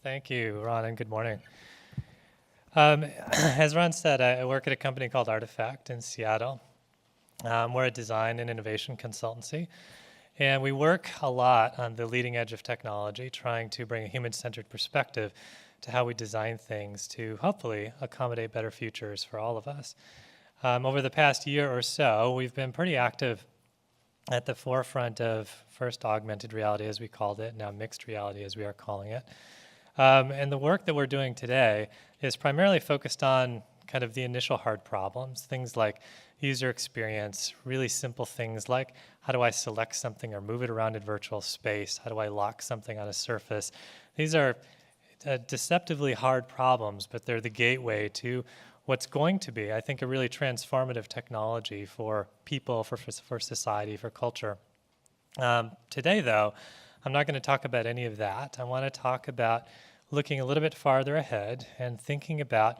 Thank you, Ron, and good morning. As Ron said, I work at a company called Artefact in Seattle. We're a design and innovation consultancy, and we work a lot on the leading edge of technology, trying to bring a human-centered perspective to how we design things to hopefully accommodate better futures for all of us. Over the past year or so, we've been pretty active at the forefront of first augmented reality, as we called it, now mixed reality, as we are calling it. And the work that we're doing today is primarily focused on kind of the initial hard problems, things like user experience, really simple things like how do I select something or move it around in virtual space? How do I lock something on a surface? These are deceptively hard problems, but they're the gateway to what's going to be, I think, a really transformative technology for people, for society, for culture. Today, though, I'm not going to talk about any of that. I want to talk about looking a little bit farther ahead and thinking about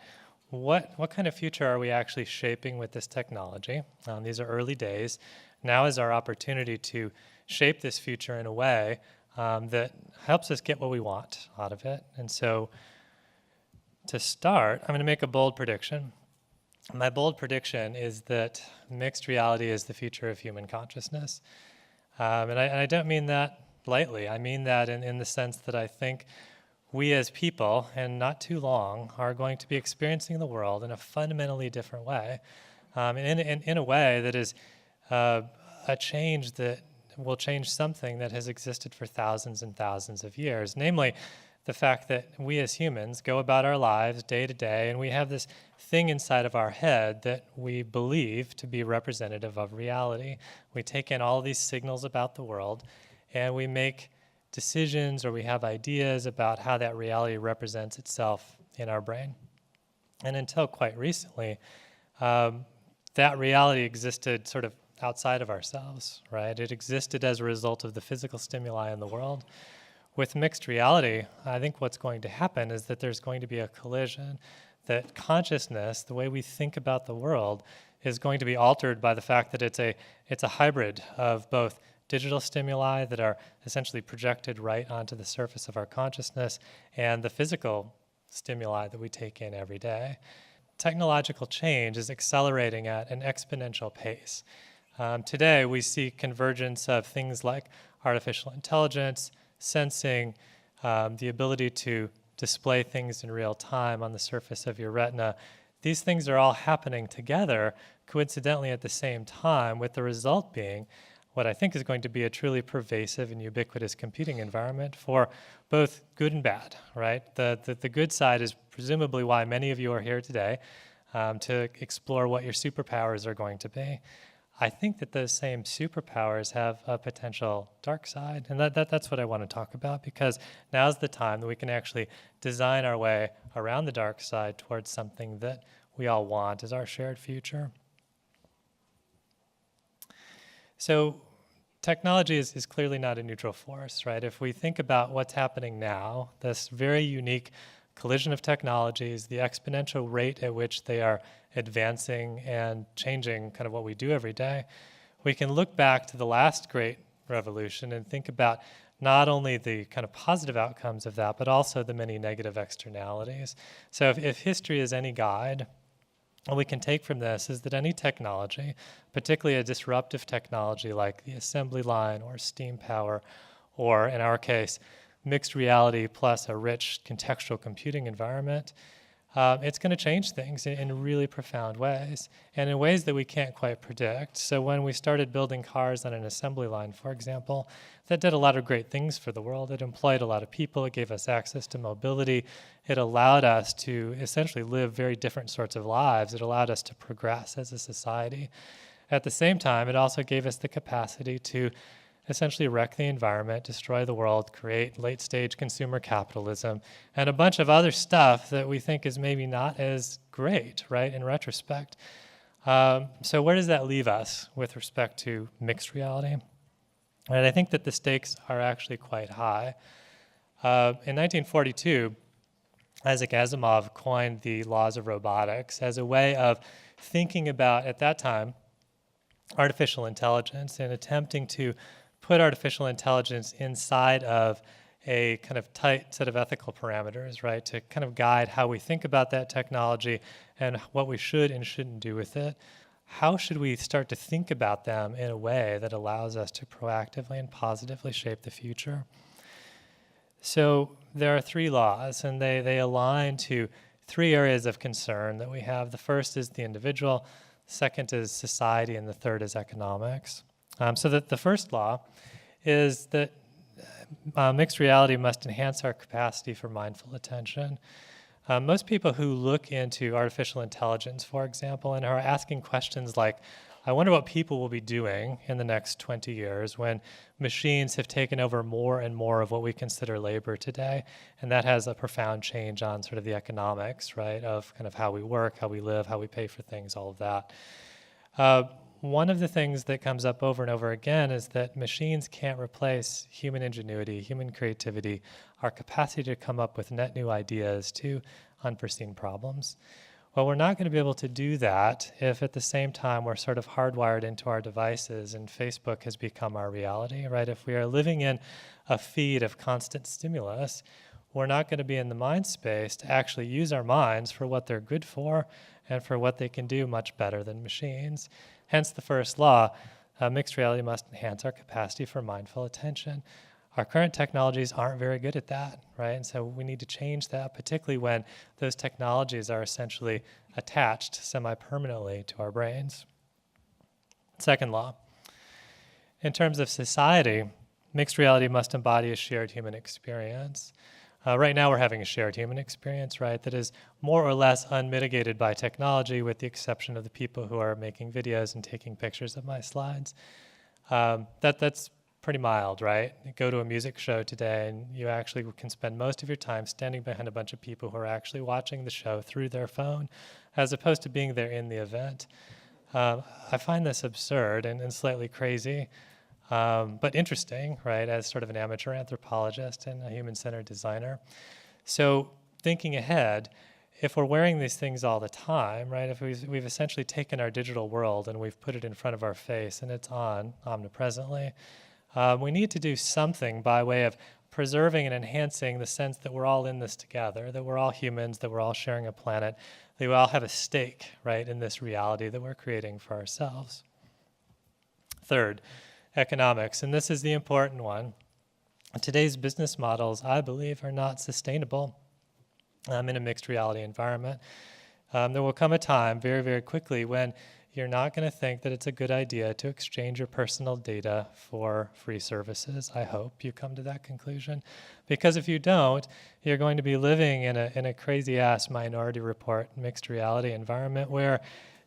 what kind of future are we actually shaping with this technology. These are early days. Now is our opportunity to shape this future in a way that helps us get what we want out of it. And so to start, I'm going to make a bold prediction. My bold prediction is that mixed reality is the future of human consciousness. And I don't mean that lightly. I mean that in the sense that I think we as people, and not too long, are going to be experiencing the world in a fundamentally different way, in a way that is a change that will change something that has existed for thousands and thousands of years, namely the fact that we as humans go about our lives day to day, and we have this thing inside of our head that we believe to be representative of reality. We take in all these signals about the world, and we make decisions or we have ideas about how that reality represents itself in our brain. And until quite recently, that reality existed sort of outside of ourselves, right? It existed as a result of the physical stimuli in the world. With mixed reality, I think what's going to happen is that there's going to be a collision, that consciousness, the way we think about the world, is going to be altered by the fact that it's a hybrid of both digital stimuli that are essentially projected right onto the surface of our consciousness and the physical stimuli that we take in every day. Technological change is accelerating at an exponential pace. Today, we see convergence of things like artificial intelligence, sensing, the ability to display things in real time on the surface of your retina. These things are all happening together, coincidentally at the same time, with the result being what I think is going to be a truly pervasive and ubiquitous computing environment for both good and bad, right? The good side is presumably why many of you are here today, to explore what your superpowers are going to be. I think that those same superpowers have a potential dark side, and that's what I want to talk about, because now's the time that we can actually design our way around the dark side towards something that we all want as our shared future. So technology is clearly not a neutral force, right? If we think about what's happening now, this very unique collision of technologies, the exponential rate at which they are advancing and changing kind of what we do every day, we can look back to the last great revolution and think about not only the kind of positive outcomes of that, but also the many negative externalities. So if history is any guide, what we can take from this is that any technology, particularly a disruptive technology like the assembly line or steam power, or in our case, mixed reality plus a rich contextual computing environment, it's going to change things in really profound ways, and in ways that we can't quite predict. So when we started building cars on an assembly line, for example, that did a lot of great things for the world. It employed a lot of people. It gave us access to mobility. It allowed us to essentially live very different sorts of lives. It allowed us to progress as a society. At the same time, it also gave us the capacity to essentially wreck the environment, destroy the world, create late-stage consumer capitalism, and a bunch of other stuff that we think is maybe not as great, right, in retrospect. So where does that leave us with respect to mixed reality? And I think that the stakes are actually quite high. In 1942, Isaac Asimov coined the laws of robotics as a way of thinking about, at that time, artificial intelligence and attempting to put artificial intelligence inside of a kind of tight set of ethical parameters, right, to kind of guide how we think about that technology and what we should and shouldn't do with it. How should we start to think about them in a way that allows us to proactively and positively shape the future? So there are 3 laws, and they align to 3 areas of concern that we have. The first is the individual, second is society, and the third is economics. So that the first law is that mixed reality must enhance our capacity for mindful attention. Most people who look into artificial intelligence, for example, and are asking questions like, I wonder what people will be doing in the next 20 years when machines have taken over more and more of what we consider labor today. And that has a profound change on sort of the economics, right, of kind of how we work, how we live, how we pay for things, all of that. One of the things that comes up over and over again is that machines can't replace human ingenuity, human creativity, our capacity to come up with net new ideas to unforeseen problems. Well, we're not going to be able to do that if at the same time we're sort of hardwired into our devices and Facebook has become our reality, right? If we are living in a feed of constant stimulus, we're not going to be in the mind space to actually use our minds for what they're good for and for what they can do much better than machines. Hence the first law, mixed reality must enhance our capacity for mindful attention. Our current technologies aren't very good at that, right? And so we need to change that, particularly when those technologies are essentially attached semi-permanently to our brains. Second law, in terms of society, mixed reality must embody a shared human experience. Right now we're having a shared human experience, right, that is more or less unmitigated by technology with the exception of the people who are making videos and taking pictures of my slides. That's pretty mild, right? You go to a music show today and you actually can spend most of your time standing behind a bunch of people who are actually watching the show through their phone as opposed to being there in the event. I find this absurd and slightly crazy, but interesting, right, as sort of an amateur anthropologist and a human-centered designer. So thinking ahead, if we're wearing these things all the time, right, if we've essentially taken our digital world and we've put it in front of our face and it's on omnipresently, we need to do something by way of preserving and enhancing the sense that we're all in this together, that we're all humans, that we're all sharing a planet, that we all have a stake, right, in this reality that we're creating for ourselves. Third, economics, and this is the important one. Today's business models, I believe, are not sustainable in a mixed reality environment. There will come a time very, very quickly when you're not going to think that it's a good idea to exchange your personal data for free services. I hope you come to that conclusion. Because if you don't, you're going to be living in a crazy-ass Minority Report mixed reality environment where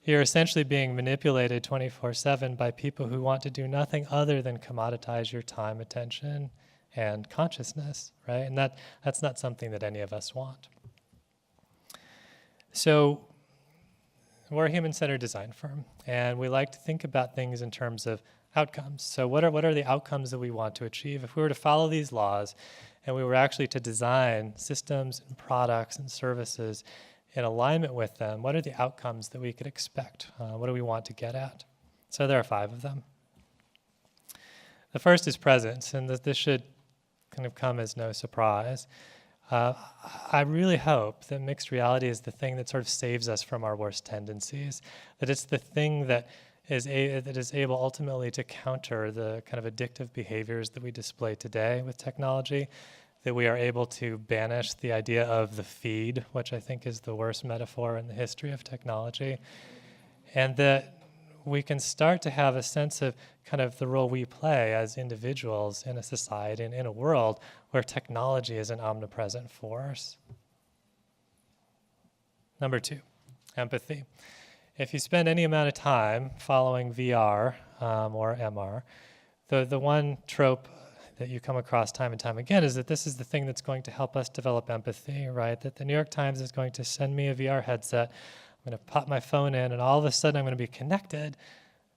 you're essentially being manipulated 24/7 by people who want to do nothing other than commoditize your time, attention, and consciousness, right? And that's not something that any of us want. So we're a human-centered design firm, and we like to think about things in terms of outcomes. So what are the outcomes that we want to achieve? If we were to follow these laws and we were actually to design systems and products and services in alignment with them, what are the outcomes that we could expect? What do we want to get at? So there are 5 of them. The first is presence, and this should kind of come as no surprise. I really hope that mixed reality is the thing that sort of saves us from our worst tendencies, that it's the thing that is able ultimately to counter the kind of addictive behaviors that we display today with technology, that we are able to banish the idea of the feed, which I think is the worst metaphor in the history of technology, and that we can start to have a sense of kind of the role we play as individuals in a society and in a world where technology is an omnipresent force. Number 2, empathy. If you spend any amount of time following VR or MR, the one trope that you come across time and time again is that this is the thing that's going to help us develop empathy, right? That the New York Times is going to send me a VR headset, I'm going to pop my phone in, and all of a sudden I'm going to be connected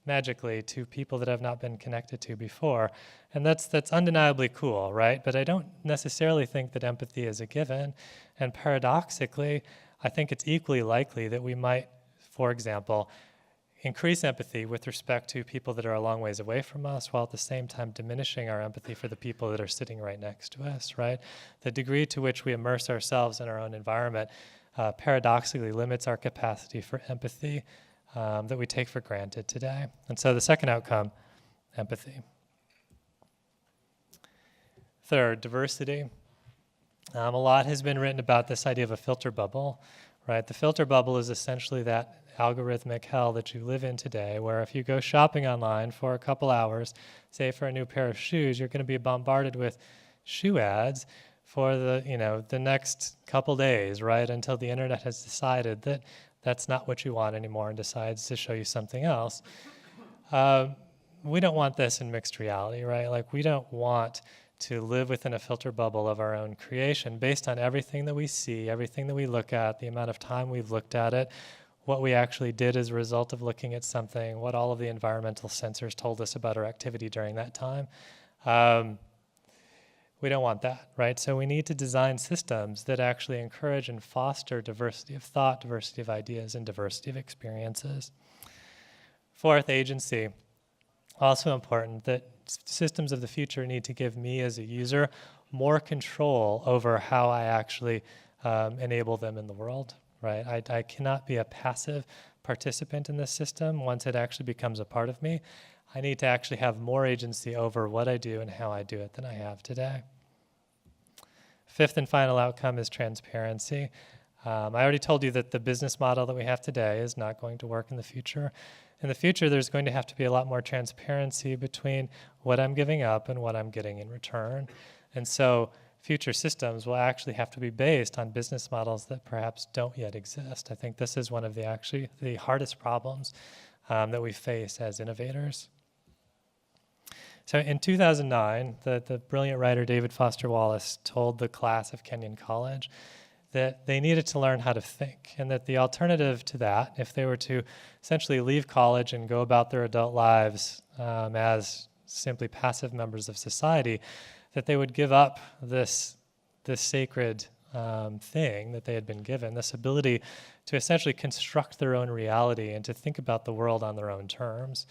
magically to people that I've not been connected to before. And that's undeniably cool, right? But I don't necessarily think that empathy is a given. And paradoxically, I think it's equally likely that we might, for example, increase empathy with respect to people that are a long ways away from us, while at the same time diminishing our empathy for the people that are sitting right next to us, right? The degree to which we immerse ourselves in our own environment paradoxically limits our capacity for empathy that we take for granted today. And so the second outcome, empathy. Third, diversity. A lot has been written about this idea of a filter bubble, right? The filter bubble is essentially that algorithmic hell that you live in today, where if you go shopping online for a couple hours, say for a new pair of shoes, you're going to be bombarded with shoe ads for the next couple days, right? Until the internet has decided that that's not what you want anymore and decides to show you something else. We don't want this in mixed reality, right? Like, we don't want to live within a filter bubble of our own creation based on everything that we see, everything that we look at, the amount of time we've looked at it, what we actually did as a result of looking at something, what all of the environmental sensors told us about our activity during that time. We don't want that, right? So we need to design systems that actually encourage and foster diversity of thought, diversity of ideas, and diversity of experiences. Fourth, agency. Also important that systems of the future need to give me as a user more control over how I actually enable them in the world, right? I cannot be a passive participant in this system once it actually becomes a part of me. I need to actually have more agency over what I do and how I do it than I have today. Fifth and final outcome is transparency. I already told you that the business model that we have today is not going to work in the future. In the future, there's going to have to be a lot more transparency between what I'm giving up and what I'm getting in return. And so future systems will actually have to be based on business models that perhaps don't yet exist. I think this is one of the hardest problems that we face as innovators. So in 2009, the brilliant writer David Foster Wallace told the class of Kenyon College that they needed to learn how to think, and that the alternative to that, if they were to essentially leave college and go about their adult lives as simply passive members of society, that they would give up this sacred thing that they had been given, this ability to essentially construct their own reality and to think about the world on their own terms.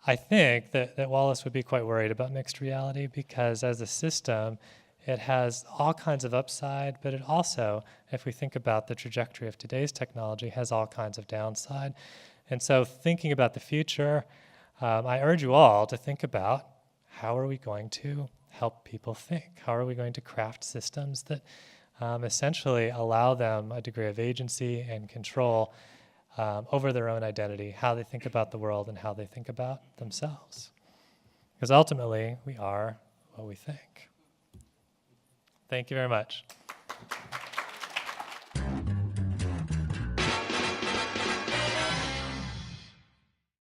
I think that Wallace would be quite worried about mixed reality, because as a system, it has all kinds of upside, but it also, if we think about the trajectory of today's technology, has all kinds of downside. And so thinking about the future, I urge you all to think about, how are we going to help people think? How are we going to craft systems that essentially allow them a degree of agency and control over their own identity, how they think about the world and how they think about themselves? Because ultimately, we are what we think. Thank you very much.